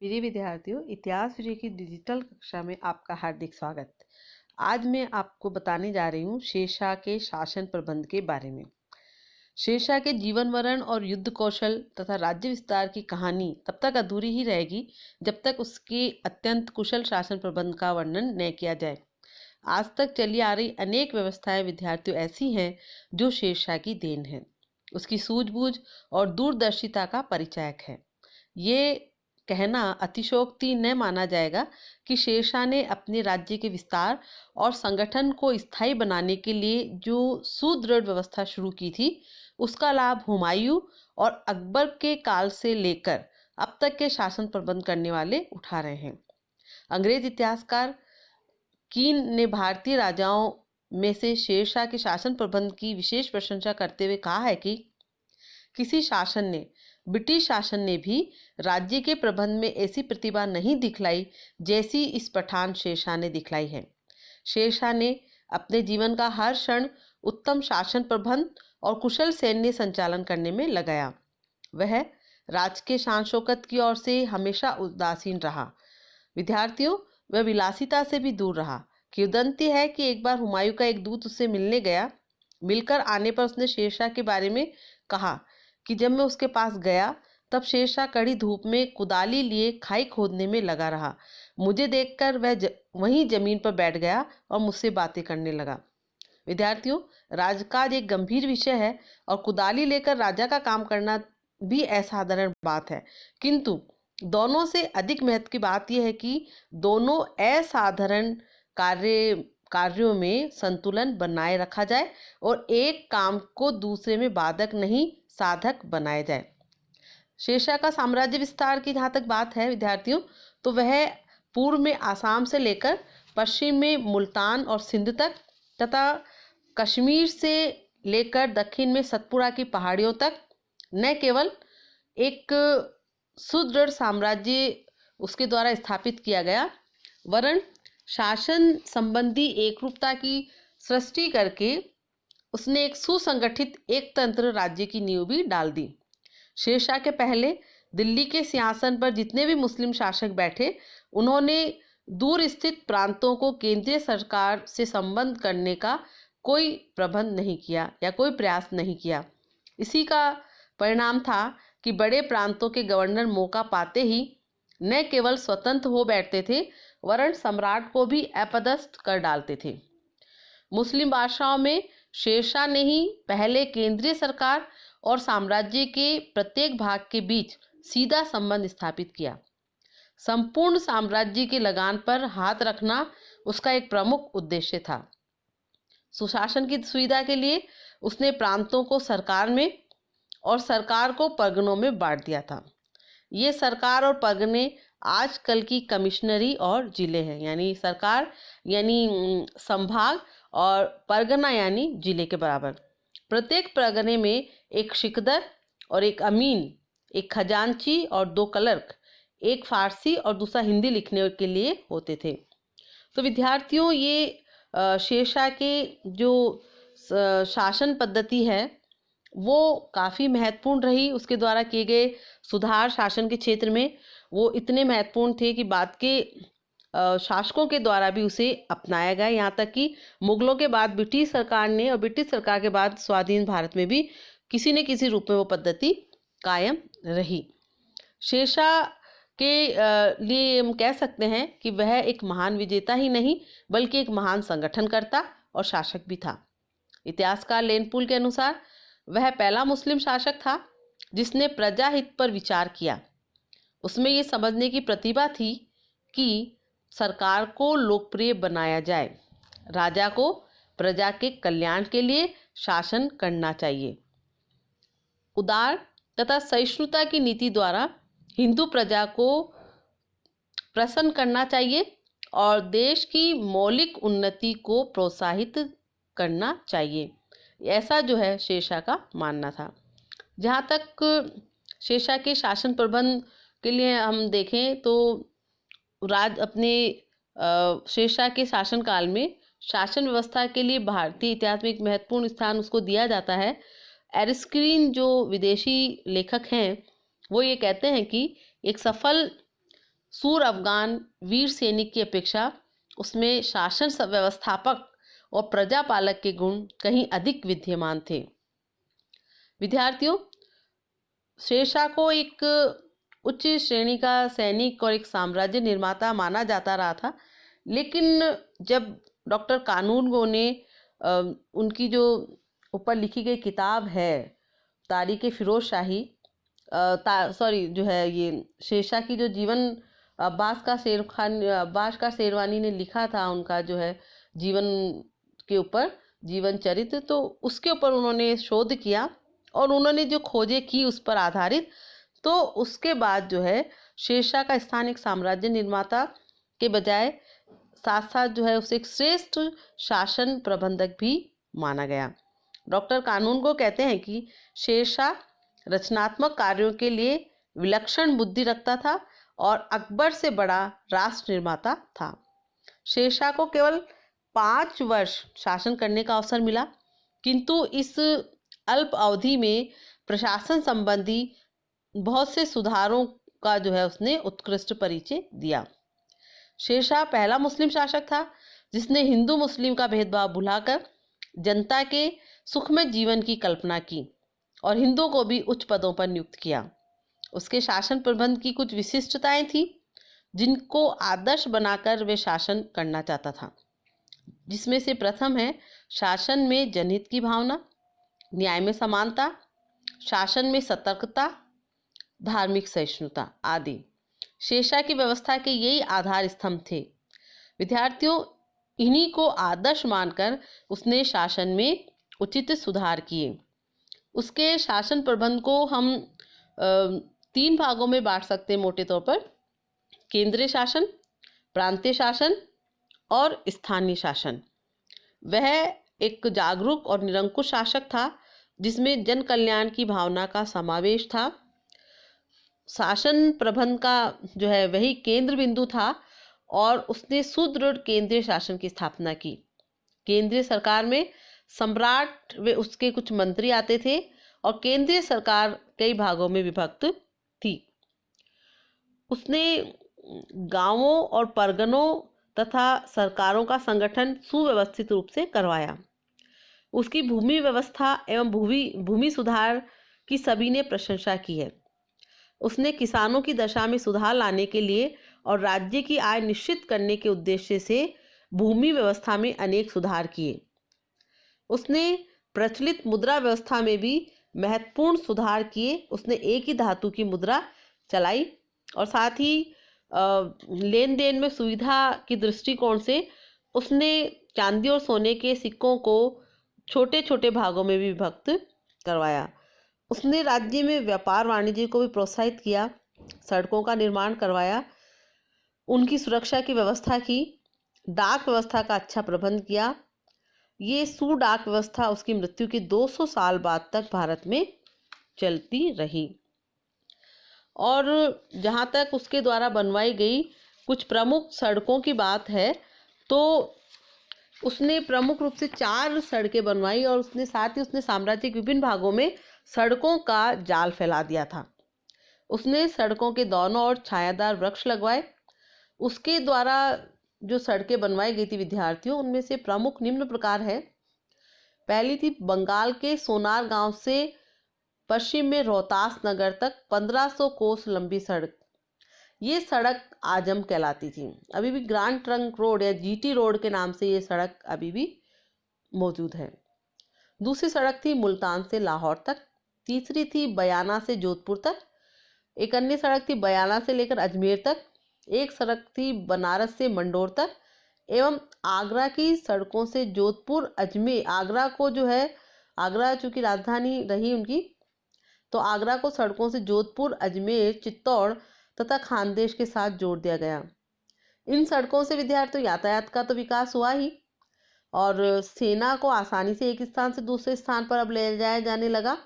प्रिय विद्यार्थियों, इतिहास विषय की डिजिटल कक्षा में आपका हार्दिक स्वागत। आज मैं आपको बताने जा रही हूँ शेरशाह के शासन प्रबंध के बारे में। शेरशाह के जीवन वर्ण और युद्ध कौशल तथा राज्य विस्तार की कहानी तब तक अधूरी ही रहेगी जब तक उसके अत्यंत कुशल शासन प्रबंध का वर्णन न किया जाए। आज तक चली आ रही अनेक व्यवस्थाएं विद्यार्थियों ऐसी हैं जो शेरशाह की देन है, उसकी सूझबूझ और दूरदर्शिता का परिचायक है। ये कहना अतिशयोक्ति न माना जाएगा कि शेरशाह ने अपने राज्य के विस्तार और संगठन को स्थायी बनाने के लिए जो सुदृढ़ व्यवस्था शुरू की थी, उसका लाभ हुमायूं और अकबर के काल से लेकर अब तक के शासन प्रबंध करने वाले उठा रहे हैं। अंग्रेज इतिहासकार कीन ने भारतीय राजाओं में से शेरशाह के शासन प्रबंध की विशेष प्रशंसा करते हुए कहा है कि किसी शासन ने, ब्रिटिश शासन ने भी राज्य के प्रबंध में ऐसी प्रतिभा नहीं दिखलाई जैसी इस पठान शेरशाह ने दिखलाई है। शेरशाह ने अपने जीवन का हर क्षण उत्तम शासन प्रबंध और कुशल सैन्य संचालन करने में लगाया। वह राज के शान शौकत की ओर से हमेशा उदासीन रहा। विद्यार्थियों, वह विलासिता से भी दूर रहा। किंवदंती है कि एक बार हुमायूं का एक दूत उससे मिलने गया। मिलकर आने पर उसने शेरशाह के बारे में कहा कि जब मैं उसके पास गया तब शेरशाह कड़ी धूप में कुदाली लिए खाई खोदने में लगा रहा। मुझे देखकर वह वहीं जमीन पर बैठ गया और मुझसे बातें करने लगा। विद्यार्थियों, राजकाज एक गंभीर विषय है और कुदाली लेकर राजा का काम करना भी असाधारण बात है, किंतु दोनों से अधिक महत्व की बात यह है कि दोनों असाधारण कार्यों में संतुलन बनाए रखा जाए और एक काम को दूसरे में बाधक नहीं साधक बनाया जाए। शेरशाह का साम्राज्य विस्तार की जहाँ तक बात है विद्यार्थियों, तो वह पूर्व में आसाम से लेकर पश्चिम में मुल्तान और सिंध तक तथा कश्मीर से लेकर दक्षिण में सतपुड़ा की पहाड़ियों तक न केवल एक सुदृढ़ साम्राज्य उसके द्वारा स्थापित किया गया, वरन शासन संबंधी एकरूपता की सृष्टि करके उसने एक सुसंगठित एक तंत्र राज्य की नींव भी डाल दी। शेरशाह के पहले दिल्ली के सिंहासन पर जितने भी मुस्लिम शासक बैठे, उन्होंने दूर स्थित प्रांतों को केंद्रीय सरकार से संबंध करने का कोई प्रबंध नहीं किया या कोई प्रयास नहीं किया। इसी का परिणाम था कि बड़े प्रांतों के गवर्नर मौका पाते ही न केवल स्वतंत्र हो बैठते थे, वरन सम्राट को भी अपदस्थ कर डालते थे। मुस्लिम बादशाहों में शेरशाह ने ही पहले केंद्रीय सरकार और साम्राज्य के प्रत्येक भाग के बीच सीधा संबंध स्थापित किया। संपूर्ण साम्राज्य की लगान पर हाथ रखना उसका एक प्रमुख उद्देश्य था। सुशासन की सुविधा के लिए उसने प्रांतों को सरकार में और सरकार को परगनों में बांट दिया था। ये सरकार और परगने आजकल की कमिश्नरी और जिले हैं, यानी सरकार यानी संभाग और परगना यानी जिले के बराबर। प्रत्येक परगने में एक सिकदर और एक अमीन, एक खजांची और दो क्लर्क, एक फारसी और दूसरा हिंदी लिखने के लिए होते थे। तो विद्यार्थियों, ये शेरशाह के जो शासन पद्धति है वो काफ़ी महत्वपूर्ण रही। उसके द्वारा किए गए सुधार शासन के क्षेत्र में वो इतने महत्वपूर्ण थे कि बाद के शासकों के द्वारा भी उसे अपनाया गया। यहाँ तक कि मुगलों के बाद ब्रिटिश सरकार ने और ब्रिटिश सरकार के बाद स्वाधीन भारत में भी किसी न किसी रूप में वो पद्धति कायम रही। शेरशाह के लिए हम कह सकते हैं कि वह एक महान विजेता ही नहीं बल्कि एक महान संगठनकर्ता और शासक भी था। इतिहासकार लेनपुल के अनुसार वह पहला मुस्लिम शासक था जिसने प्रजाहित पर विचार किया। उसमें ये समझने की प्रतिभा थी कि सरकार को लोकप्रिय बनाया जाए, राजा को प्रजा के कल्याण के लिए शासन करना चाहिए। उदार तथा सहिष्णुता की नीति द्वारा हिंदू प्रजा को प्रसन्न करना चाहिए और देश की मौलिक उन्नति को प्रोत्साहित करना चाहिए। ऐसा जो है शेरशाह का मानना था। जहाँ तक शेरशाह के शासन प्रबंध के लिए हम देखें तो शेरशाह के शासनकाल में शासन व्यवस्था के लिए भारतीय इतिहास में एक महत्वपूर्ण स्थान उसको दिया जाता है। एरिस्किन जो विदेशी लेखक हैं वो ये कहते हैं कि एक सफल सूर अफगान वीर सैनिक की अपेक्षा उसमें शासन व्यवस्थापक और प्रजापालक के गुण कहीं अधिक विद्यमान थे। विद्यार्थियों, शेरशाह को एक उच्च श्रेणी का सैनिक और एक साम्राज्य निर्माता माना जाता रहा था, लेकिन जब डॉक्टर कानूनगो ने उनकी जो ऊपर लिखी गई किताब है तारीख़ फिरोज शाही जो है ये शेरशाह की जो जीवन अब्बास का शेरवानी ने लिखा था, उनका जो है जीवन के ऊपर जीवन चरित्र, तो उसके ऊपर उन्होंने शोध किया और उन्होंने जो खोजें की उस पर आधारित, तो उसके बाद जो है शेरशाह का स्थान एक साम्राज्य निर्माता के बजाय साथ साथ जो है उसे एक श्रेष्ठ शासन प्रबंधक भी माना गया। डॉक्टर कानूनगो कहते हैं कि शेरशाह रचनात्मक कार्यों के लिए विलक्षण बुद्धि रखता था और अकबर से बड़ा राष्ट्र निर्माता था। शेरशाह को केवल 5 वर्ष शासन करने का अवसर मिला, किंतु इस अल्प अवधि में प्रशासन संबंधी बहुत से सुधारों का जो है उसने उत्कृष्ट परिचय दिया। शेरशाह पहला मुस्लिम शासक था जिसने हिंदू मुस्लिम का भेदभाव भुलाकर जनता के सुखमय जीवन की कल्पना की और हिंदुओं को भी उच्च पदों पर नियुक्त किया। उसके शासन प्रबंध की कुछ विशिष्टताएं थी जिनको आदर्श बनाकर वे शासन करना चाहता था, जिसमें से प्रथम है शासन में जनहित की भावना, न्याय में समानता, शासन में सतर्कता, धार्मिक सहिष्णुता आदि। शेरशाह की व्यवस्था के यही आधार स्तंभ थे। विद्यार्थियों, इन्हीं को आदर्श मानकर उसने शासन में उचित सुधार किए। उसके शासन प्रबंध को हम 3 भागों में बांट सकते हैं मोटे तौर पर: केंद्रीय शासन, प्रांतीय शासन और स्थानीय शासन। वह एक जागरूक और निरंकुश शासक था जिसमें जन कल्याण की भावना का समावेश था। शासन प्रबंध का जो है वही केंद्र बिंदु था और उसने सुदृढ़ केंद्रीय शासन की स्थापना की। केंद्रीय सरकार में सम्राट व उसके कुछ मंत्री आते थे और केंद्रीय सरकार कई भागों में विभक्त थी। उसने गांवों और परगनों तथा सरकारों का संगठन सुव्यवस्थित रूप से करवाया। उसकी भूमि व्यवस्था एवं भूमि सुधार की सभी ने प्रशंसा की है। उसने किसानों की दशा में सुधार लाने के लिए और राज्य की आय निश्चित करने के उद्देश्य से भूमि व्यवस्था में अनेक सुधार किए। उसने प्रचलित मुद्रा व्यवस्था में भी महत्वपूर्ण सुधार किए। उसने एक ही धातु की मुद्रा चलाई और साथ ही लेन देन में सुविधा की दृष्टिकोण से उसने चांदी और सोने के सिक्कों को छोटे छोटे भागों में भी विभक्त करवाया। उसने राज्य में व्यापार वाणिज्य को भी प्रोत्साहित किया, सड़कों का निर्माण करवाया, उनकी सुरक्षा की व्यवस्था की, डाक व्यवस्था का अच्छा प्रबंध किया। ये डाक व्यवस्था उसकी मृत्यु के 200 साल बाद तक भारत में चलती रही। और जहाँ तक उसके द्वारा बनवाई गई कुछ प्रमुख सड़कों की बात है, तो उसने प्रमुख रूप से 4 सड़कें बनवाई और उसने साथ ही उसने साम्राज्य के विभिन्न भागों में सड़कों का जाल फैला दिया था। उसने सड़कों के दोनों ओर छायादार वृक्ष लगवाए। उसके द्वारा जो सड़कें बनवाई गई थी विद्यार्थियों, उनमें से प्रमुख निम्न प्रकार है। पहली थी बंगाल के सोनार गांव से पश्चिम में रोहतास नगर तक 1500 कोस लंबी सड़क। ये सड़क आजम कहलाती थी। अभी भी ग्रांड ट्रंक रोड या जीटी रोड के नाम से ये सड़क अभी भी मौजूद है। दूसरी सड़क थी मुल्तान से लाहौर तक। तीसरी थी बयाना से जोधपुर तक। एक अन्य सड़क थी बयाना से लेकर अजमेर तक। एक सड़क थी बनारस से मंडोर तक। एवं आगरा की सड़कों से जोधपुर अजमेर, आगरा को जो है, आगरा चूँकि राजधानी रही उनकी, तो आगरा को सड़कों से जोधपुर, अजमेर, चित्तौड़ तथा खानदेश के साथ जोड़ दिया गया। इन सड़कों से विद्यार्थियों यातायात का तो विकास हुआ ही और सेना को आसानी से एक स्थान से दूसरे स्थान पर अब ले जाया जाने लगा,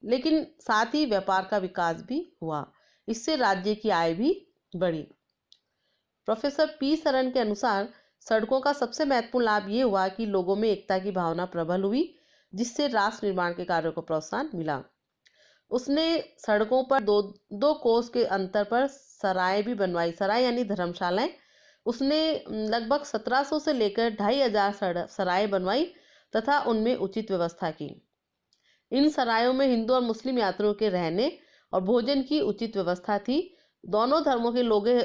लेकिन साथ ही व्यापार का विकास भी हुआ। इससे राज्य की आय भी बढ़ी। प्रोफेसर पी सरन के अनुसार सड़कों का सबसे महत्वपूर्ण लाभ ये हुआ कि लोगों में एकता की भावना प्रबल हुई, जिससे राष्ट्र निर्माण के कार्यों को प्रोत्साहन मिला। उसने सड़कों पर दो दो कोस के अंतर पर सराय भी बनवाई। सराय यानी धर्मशालाएं। उसने लगभग 1700 से लेकर 2500 सराय बनवाई तथा उनमें उचित व्यवस्था की। इन सरायों में हिंदू और मुस्लिम यात्रियों के रहने और भोजन की उचित व्यवस्था थी। दोनों धर्मों के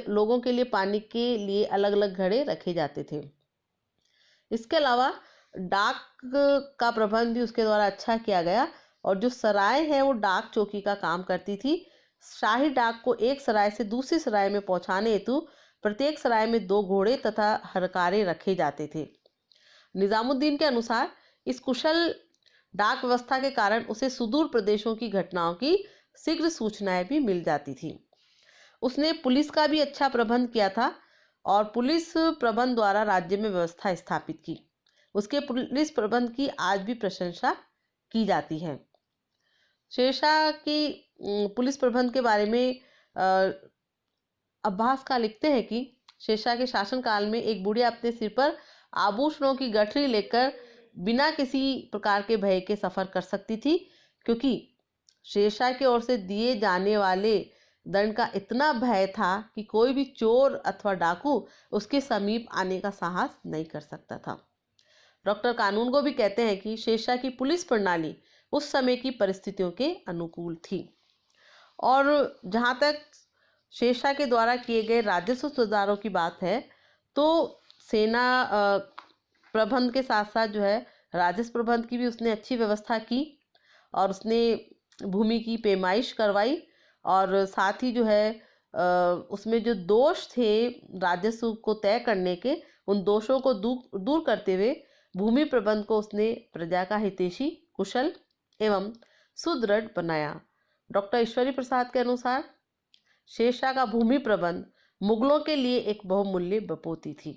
लोगों के लिए पानी के लिए अलग अलग घड़े रखे जाते थे। इसके अलावा डाक का प्रबंध भी उसके द्वारा अच्छा किया गया और जो सराय है वो डाक चौकी का काम करती थी। शाही डाक को एक सराय से दूसरी सराय में पहुंचाने हेतु प्रत्येक सराय में 2 घोड़े तथा हरकारे रखे जाते थे। निजामुद्दीन के अनुसार इस कुशल डाक व्यवस्था के कारण उसे सुदूर प्रदेशों की घटनाओं की शीघ्र सूचनाएं भी मिल जाती थी। उसने पुलिस का भी अच्छा प्रबंध किया था और पुलिस प्रबंध द्वारा राज्य में व्यवस्था स्थापित की। उसके पुलिस प्रबंध की आज भी प्रशंसा की जाती है। शेरशाह की पुलिस प्रबंध के बारे में अब्बास खां लिखते हैं कि शेरशाह के शासनकाल में एक बुढ़िया अपने सिर पर आभूषणों की गठरी लेकर बिना किसी प्रकार के भय के सफर कर सकती थी, क्योंकि शेरशाह की ओर से दिए जाने वाले दंड का इतना भय था कि कोई भी चोर अथवा डाकू उसके समीप आने का साहस नहीं कर सकता था। डॉक्टर कानूनगो भी कहते हैं कि शेरशाह की पुलिस प्रणाली उस समय की परिस्थितियों के अनुकूल थी। और जहाँ तक शेरशाह के द्वारा किए गए राजस्व सुधारों की बात है तो सेना प्रबंध के साथ साथ जो है राजस्व प्रबंध की भी उसने अच्छी व्यवस्था की और उसने भूमि की पैमाइश करवाई और साथ ही जो है उसमें जो दोष थे राजस्व को तय करने के, उन दोषों को दूर करते हुए भूमि प्रबंध को उसने प्रजा का हितैषी, कुशल एवं सुदृढ़ बनाया। डॉक्टर ईश्वरी प्रसाद के अनुसार शेरशाह का भूमि प्रबंध मुगलों के लिए एक बहुमूल्य विभूति थी।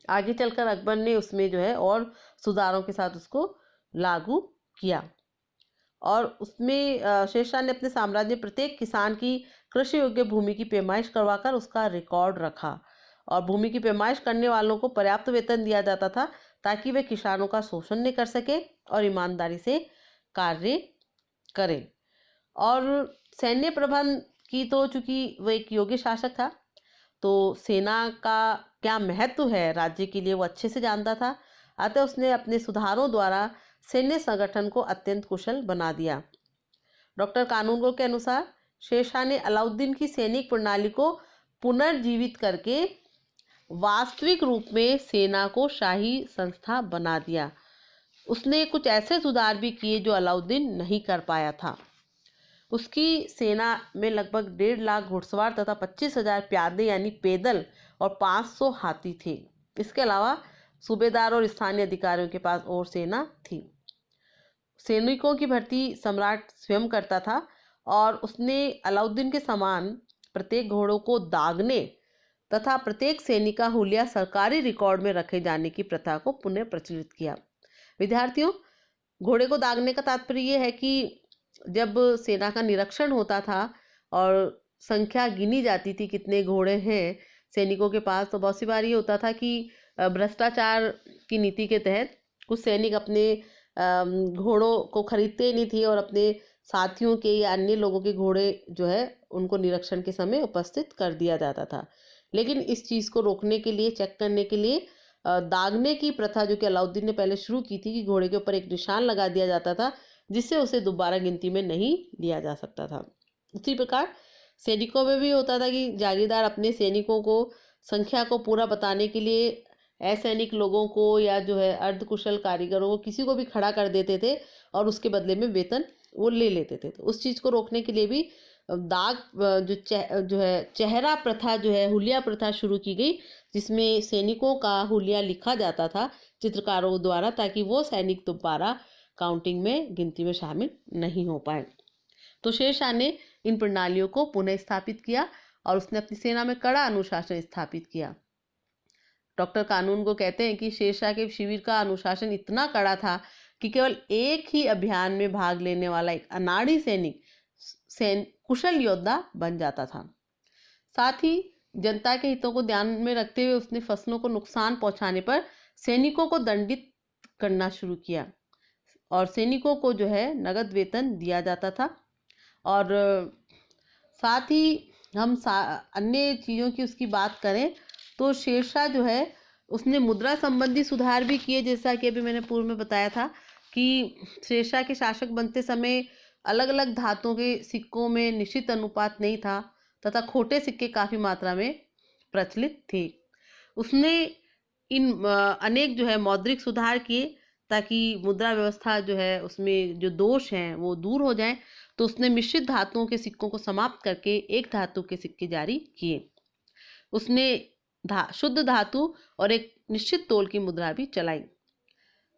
आगे चलकर अकबर ने उसमें जो है और सुधारों के साथ उसको लागू किया और उसमें शेरशाह ने अपने साम्राज्य में प्रत्येक किसान की कृषि योग्य भूमि की पैमाइश करवाकर उसका रिकॉर्ड रखा और भूमि की पैमाइश करने वालों को पर्याप्त वेतन दिया जाता था ताकि वे किसानों का शोषण नहीं कर सके और ईमानदारी से कार्य करें। और सैन्य प्रबंध की तो चूंकि वो एक योग्य शासक था तो सेना का क्या महत्व है राज्य के लिए वो अच्छे से जानता था। अतः उसने अपने सुधारों द्वारा सैन्य संगठन को अत्यंत कुशल बना दिया। डॉक्टर कानूनगो के अनुसार शेरशाह ने अलाउद्दीन की सैनिक प्रणाली को पुनर्जीवित करके वास्तविक रूप में सेना को शाही संस्था बना दिया। उसने कुछ ऐसे सुधार भी किए जो अलाउद्दीन नहीं कर पाया था। उसकी सेना में लगभग 1.5 लाख घुड़सवार तथा 25,000 प्यादे यानी पैदल और 500 हाथी थे। इसके अलावा सूबेदार और स्थानीय अधिकारियों के पास और सेना थी। सैनिकों की भर्ती सम्राट स्वयं करता था और उसने अलाउद्दीन के समान प्रत्येक घोड़ों को दागने तथा प्रत्येक सैनिक का हुलिया सरकारी रिकॉर्ड में रखे जाने की प्रथा को पुनः प्रचलित किया। विद्यार्थियों, घोड़े को दागने का तात्पर्य ये है कि जब सेना का निरीक्षण होता था और संख्या गिनी जाती थी कितने घोड़े हैं सैनिकों के पास, तो बहुत सी बार ये होता था कि भ्रष्टाचार की नीति के तहत कुछ सैनिक अपने घोड़ों को खरीदते ही नहीं थे और अपने साथियों के या अन्य लोगों के घोड़े जो है उनको निरीक्षण के समय उपस्थित कर दिया जाता था। लेकिन इस चीज़ को रोकने के लिए, चेक करने के लिए दागने की प्रथा जो कि अलाउद्दीन ने पहले शुरू की थी कि घोड़े के ऊपर एक निशान लगा दिया जाता था जिससे उसे दोबारा गिनती में नहीं लिया जा सकता था। उसी प्रकार सैनिकों में भी होता था कि जागीरदार अपने सैनिकों को संख्या को पूरा बताने के लिए असैनिक लोगों को या जो है अर्धकुशल कारीगरों को किसी को भी खड़ा कर देते थे और उसके बदले में वेतन वो ले लेते थे। तो उस चीज़ को रोकने के लिए भी दाग जो है चेहरा प्रथा जो है हुलिया प्रथा शुरू की गई, जिसमें सैनिकों का हुलिया लिखा जाता था चित्रकारों द्वारा ताकि वो सैनिक दोबारा काउंटिंग में, गिनती में शामिल नहीं हो पाए। तो शेरशाह ने इन प्रणालियों को पुनः स्थापित किया और उसने अपनी सेना में कड़ा अनुशासन स्थापित किया। डॉक्टर कानूनगो कहते हैं कि शेरशाह के शिविर का अनुशासन इतना कड़ा था कि केवल एक ही अभियान में भाग लेने वाला एक अनाड़ी सैनिक कुशल योद्धा बन जाता था। साथ ही जनता के हितों को ध्यान में रखते हुए उसने फसलों को नुकसान पहुंचाने पर सैनिकों को दंडित करना शुरू किया और सैनिकों को जो है नगद वेतन दिया जाता था। और साथ ही हम अन्य चीज़ों की उसकी बात करें तो शेरशाह जो है उसने मुद्रा संबंधी सुधार भी किए, जैसा कि अभी मैंने पूर्व में बताया था कि शेरशाह के शासक बनते समय अलग अलग धातुओं के सिक्कों में निश्चित अनुपात नहीं था तथा खोटे सिक्के काफ़ी मात्रा में प्रचलित थे। उसने इन अनेक जो है मौद्रिक सुधार किए ताकि मुद्रा व्यवस्था जो है उसमें जो दोष हैं वो दूर हो जाएं। तो उसने मिश्रित धातुओं के सिक्कों को समाप्त करके एक धातु के सिक्के जारी किए। उसने शुद्ध धातु और एक निश्चित तोल की मुद्रा भी चलाई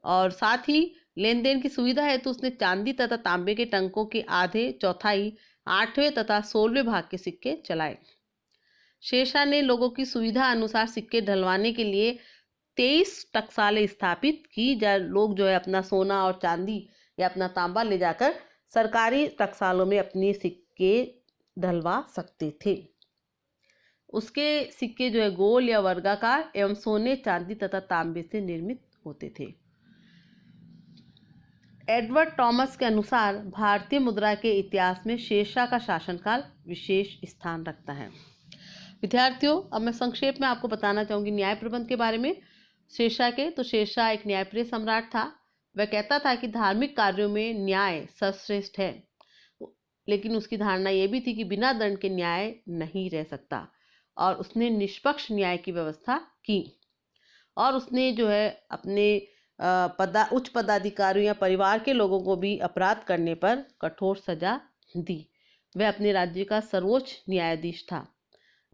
और साथ ही लेन देन की सुविधा है तो उसने चांदी तथा तांबे के टंकों के आधे, चौथाई, 8वें तथा 16वें भाग के सिक्के चलाए। शेरशाह ने लोगों की सुविधा अनुसार सिक्के ढलवाने के लिए 23 टकसालें स्थापित की, जहाँ लोग जो है अपना सोना और चांदी या अपना तांबा ले जाकर सरकारी टकसालों में अपने सिक्के ढलवा सकते थे। उसके सिक्के जो है गोल या वर्गाकार एवं सोने, चांदी तथा तांबे से निर्मित होते थे। एडवर्ड टॉमस के अनुसार भारतीय मुद्रा के इतिहास में शेरशाह का शासनकाल विशेष स्थान रखता है। विद्यार्थियों, अब मैं संक्षेप में आपको बताना चाहूँगी न्याय प्रबंध के बारे में शेरशाह के। तो शेरशाह एक न्यायप्रिय सम्राट था। वह कहता था कि धार्मिक कार्यों में न्याय सर्वश्रेष्ठ है, लेकिन उसकी धारणा ये भी थी कि बिना दंड के न्याय नहीं रह सकता और उसने निष्पक्ष न्याय की व्यवस्था की और उसने जो है अपने उच्च पदाधिकारियों या परिवार के लोगों को भी अपराध करने पर कठोर सजा दी। वह अपने राज्य का सर्वोच्च न्यायाधीश था।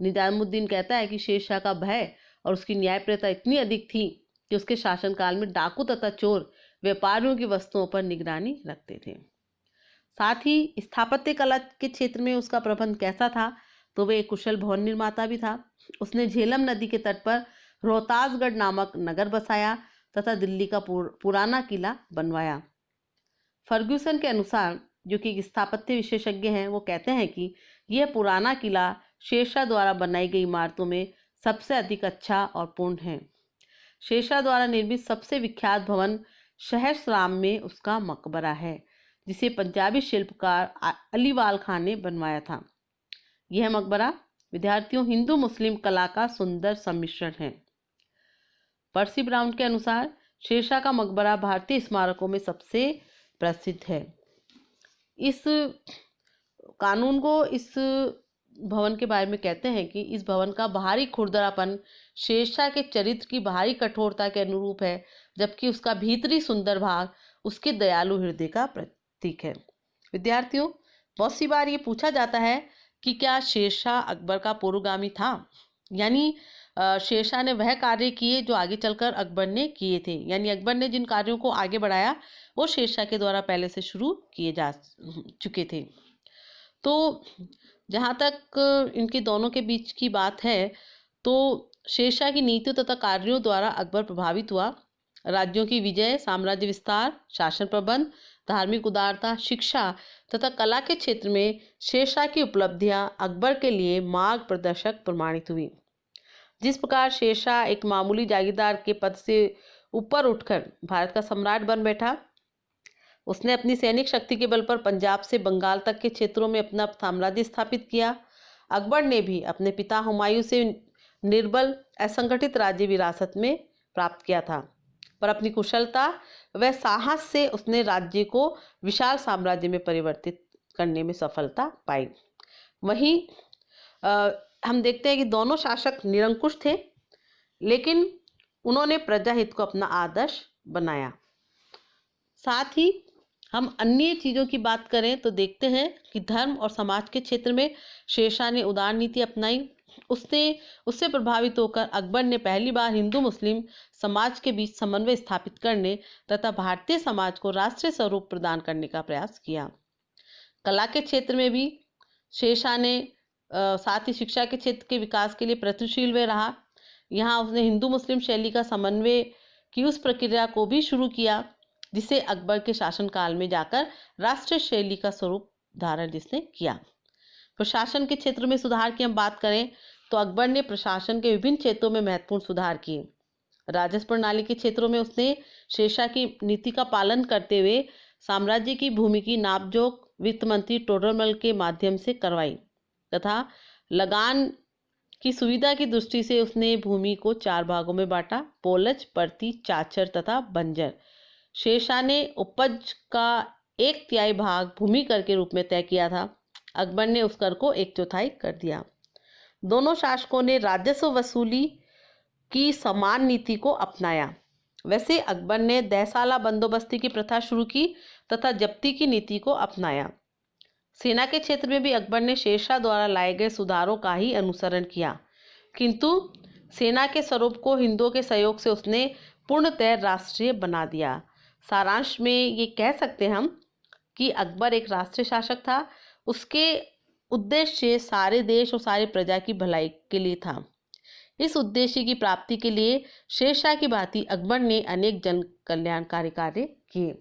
निजामुद्दीन कहता है कि शेरशाह का भय और उसकी न्यायप्रियता इतनी अधिक थी कि उसके शासनकाल में डाकू तथा चोर व्यापारियों की वस्तुओं पर निगरानी रखते थे। साथ ही स्थापत्य कला के क्षेत्र में उसका प्रबंध कैसा था, तो वह एक कुशल भवन निर्माता भी था। उसने झेलम नदी के तट पर रोहतासगढ़ नामक नगर बसाया तथा दिल्ली का पुराना किला बनवाया। फर्ग्यूसन के अनुसार, जो कि एक स्थापत्य विशेषज्ञ हैं, वो कहते हैं कि यह पुराना किला शेरशाह द्वारा बनाई गई इमारतों में सबसे अधिक अच्छा और पूर्ण है। शेरशाह द्वारा निर्मित सबसे विख्यात भवन सहस्राम में उसका मकबरा है, जिसे पंजाबी शिल्पकार अलीवाल खान ने बनवाया था। यह मकबरा विद्यार्थियों हिंदू मुस्लिम कला का सुंदर सम्मिश्रण है। पर्सी ब्राउन के अनुसार शेरशाह का मकबरा भारतीय स्मारकों में सबसे प्रसिद्ध है। इस कानून को इस भवन के बारे में कहते हैं कि इस भवन का बाहरी खुरदरापन शेरशाह के चरित्र की बाहरी कठोरता के अनुरूप है, जबकि उसका भीतरी सुंदर भाग उसके दयालु हृदय का प्रतीक है। विद्यार्थियों, बहुत सी बार ये पूछा जाता है कि क्या शेरशाह अकबर का पूर्वगामी था, यानी शेरशाह ने वह कार्य किए जो आगे चलकर अकबर ने किए थे, यानी अकबर ने जिन कार्यों को आगे बढ़ाया वो शेरशाह के द्वारा पहले से शुरू किए जा चुके थे। तो जहाँ तक इनके दोनों के बीच की बात है, तो शेरशाह की नीतियों तथा कार्यों द्वारा अकबर प्रभावित हुआ। राज्यों की विजय, साम्राज्य विस्तार, शासन प्रबंध, धार्मिक उदारता, शिक्षा तथा कला के क्षेत्र में शेरशाह की उपलब्धियां अकबर के लिए मार्ग प्रदर्शक प्रमाणित हुई। जिस प्रकार शेरशाह एक मामूली जागीरदार के पद से ऊपर उठकर भारत का सम्राट बन बैठा, उसने अपनी सैनिक शक्ति के बल पर पंजाब से बंगाल तक के क्षेत्रों में अपना साम्राज्य स्थापित किया। अकबर ने भी अपने पिता हुमायूं से निर्बल असंगठित राज्य विरासत में प्राप्त किया था, पर अपनी कुशलता व साहस से उसने राज्य को विशाल साम्राज्य में परिवर्तित करने में सफलता पाई। वहीं हम देखते हैं कि दोनों शासक निरंकुश थे, लेकिन उन्होंने प्रजाहित को अपना आदर्श बनाया। साथ ही हम अन्य चीज़ों की बात करें तो देखते हैं कि धर्म और समाज के क्षेत्र में शेरशाह ने उदार नीति अपनाई। उससे प्रभावित होकर अकबर ने पहली बार हिंदू मुस्लिम समाज के बीच समन्वय स्थापित करने तथा भारतीय समाज को राष्ट्रीय स्वरूप प्रदान करने का प्रयास किया। कला के क्षेत्र में भी शेरशाह ने साथ ही शिक्षा के क्षेत्र के विकास के लिए प्रयत्नशील वे रहा। यहाँ उसने हिंदू मुस्लिम शैली का समन्वय की उस प्रक्रिया को भी शुरू किया जिसे अकबर के शासनकाल में जाकर राष्ट्रीय शैली का स्वरूप धारण जिसने किया। प्रशासन के क्षेत्र में सुधार की हम बात करें तो अकबर ने प्रशासन के विभिन्न क्षेत्रों में महत्वपूर्ण सुधार किए। राजस्व प्रणाली के क्षेत्रों में उसने शेरशाह की नीति का पालन करते हुए साम्राज्य की भूमि की नापजोख, वित्त मंत्री टोडरमल के माध्यम से करवाई तथा लगान की सुविधा की दृष्टि से उसने भूमि को 4 भागों में बांटा: पोलज, परती, चाचर तथा बंजर। शेरशाह ने उपज का 1/3 भाग भूमि कर के रूप में तय किया था। अकबर ने उस कर को 1/4 कर दिया। दोनों शासकों ने राजस्व वसूली की समान नीति को अपनाया। वैसे अकबर ने दहसाला बंदोबस्ती की प्रथा शुरू की तथा जब्ती की नीति को अपनाया। सेना के क्षेत्र में भी अकबर ने शेरशाह द्वारा लाए गए सुधारों का ही अनुसरण किया, किंतु सेना के स्वरूप को हिंदुओं के सहयोग से उसने पूर्णतः राष्ट्रीय बना दिया। सारांश में ये कह सकते हैं हम कि अकबर एक राष्ट्रीय शासक था। उसके उद्देश्य सारे देश और सारी प्रजा की भलाई के लिए था। इस उद्देश्य की प्राप्ति के लिए शेरशाह की भांति अकबर ने अनेक जन कल्याणकारी कार्य किए।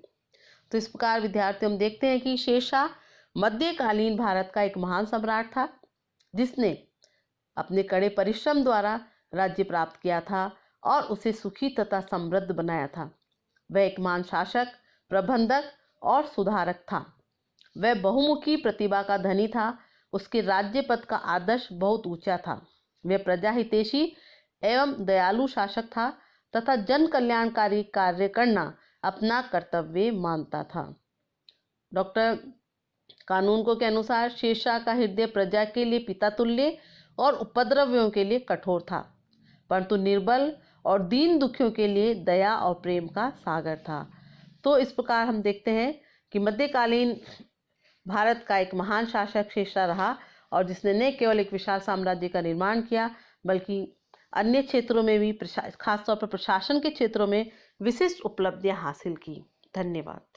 तो इस प्रकार विद्यार्थी हम देखते हैं कि शेरशाह मध्यकालीन भारत का एक महान सम्राट था, जिसने अपने कड़े परिश्रम द्वारा राज्य प्राप्त किया था और उसे सुखी तथा समृद्ध बनाया था। वह एक महान शासक, प्रबंधक और सुधारक था। वह बहुमुखी प्रतिभा का धनी था। उसके राज्य पद का आदर्श बहुत ऊंचा था। वह प्रजा हितैषी एवं दयालु शासक था तथा जन कल्याणकारी कार्य करना अपना कर्तव्य मानता था। डॉक्टर कानूनगो के अनुसार शेरशाह का हृदय प्रजा के लिए पिता तुल्य और उपद्रवियों के लिए कठोर था, परंतु निर्बल और दीन दुखियों के लिए दया और प्रेम का सागर था। तो इस प्रकार हम देखते हैं कि मध्यकालीन भारत का एक महान शासक शेरशाह रहा, और जिसने न केवल एक विशाल साम्राज्य का निर्माण किया, बल्कि अन्य क्षेत्रों में भी, खासतौर पर प्रशासन के क्षेत्रों में विशिष्ट उपलब्धियां हासिल की। धन्यवाद।